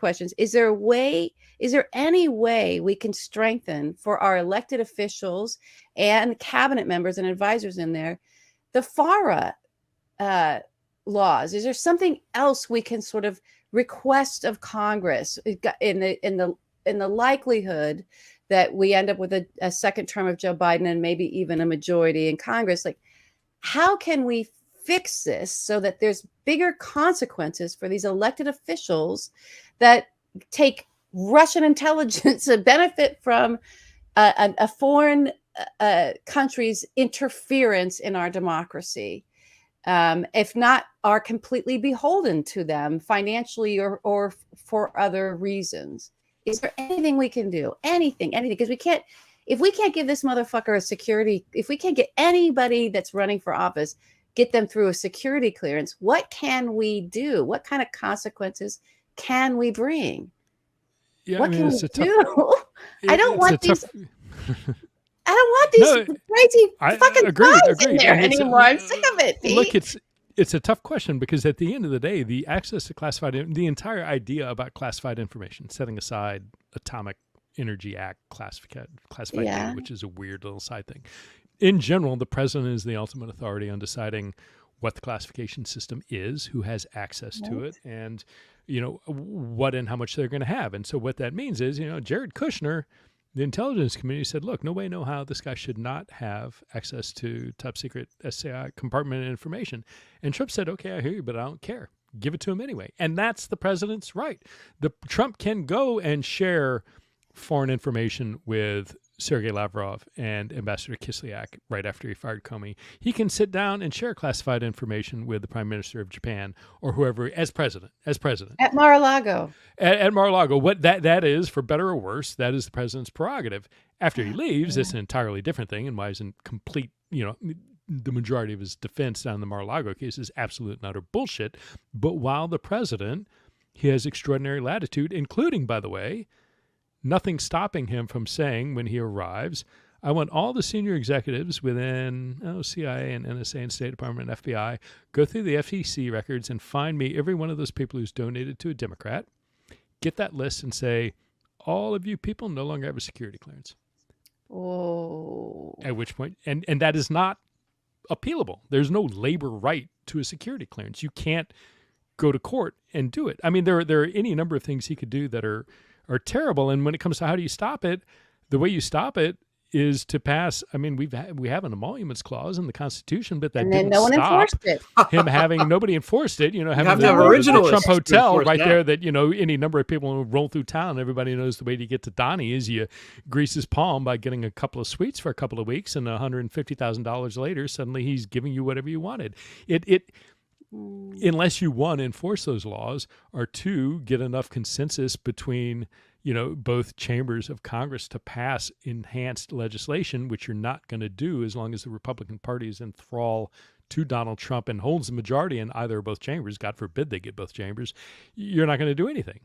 questions. Is there any way we can strengthen for our elected officials and cabinet members and advisors in there, the FARA laws? Is there something else we can sort of request of Congress in the likelihood that we end up with a second term of Joe Biden and maybe even a majority in Congress? Like, how can we fix this so that there's bigger consequences for these elected officials that take Russian intelligence and benefit from a foreign country's interference in our democracy, if not are completely beholden to them financially or for other reasons? Is there anything we can do? Anything, because if we can't give this motherfucker a security, if we can't get anybody that's running for office, get them through a security clearance, what can we do? What kind of consequences can we bring? Yeah, what can we do? I don't want these crazy fucking guys in there anymore. I'm sick of it, Pete. Look, it's a tough question because at the end of the day, the access to the entire idea about classified information, setting aside Atomic Energy Act classified data, which is a weird little side thing. In general, the president is the ultimate authority on deciding what the classification system is, who has access to it, and what and how much they're going to have. And so what that means is, Jared Kushner, the intelligence community, said, look, no way, no how, this guy should not have access to top secret SAI compartmented information. And Trump said, okay, I hear you, but I don't care. Give it to him anyway. And that's the president's right. Trump can go and share foreign information with Sergei Lavrov and Ambassador Kislyak right after he fired Comey. He can sit down and share classified information with the Prime Minister of Japan or whoever as president. At Mar-a-Lago. At Mar-a-Lago. What that is, for better or worse, that is the president's prerogative. After he leaves, it's an entirely different thing, and why he's in complete, the majority of his defense down in the Mar-a-Lago case is absolute and utter bullshit. But while the president, he has extraordinary latitude, including, by the way, nothing stopping him from saying when he arrives, I want all the senior executives within CIA and NSA and State Department and FBI go through the FEC records and find me every one of those people who's donated to a Democrat, get that list and say, all of you people no longer have a security clearance. Oh. At which point, and that is not appealable. There's no labor right to a security clearance. You can't go to court and do it. I mean, there are any number of things he could do that are terrible. And when it comes to how do you stop it, the way you stop it is to pass. I mean, we have an emoluments clause in the Constitution, but that didn't no one stop enforced it. nobody enforced it. have Having to have original Trump Hotel right that. there that any number of people who roll through town. Everybody knows the way to get to Donnie is you grease his palm by getting a couple of suites for a couple of weeks, and $150,000 later, suddenly he's giving you whatever you wanted. Unless you, one, enforce those laws, or two, get enough consensus between, both chambers of Congress to pass enhanced legislation, which you're not going to do as long as the Republican Party is in thrall to Donald Trump and holds the majority in either or both chambers. God forbid they get both chambers. You're not going to do anything.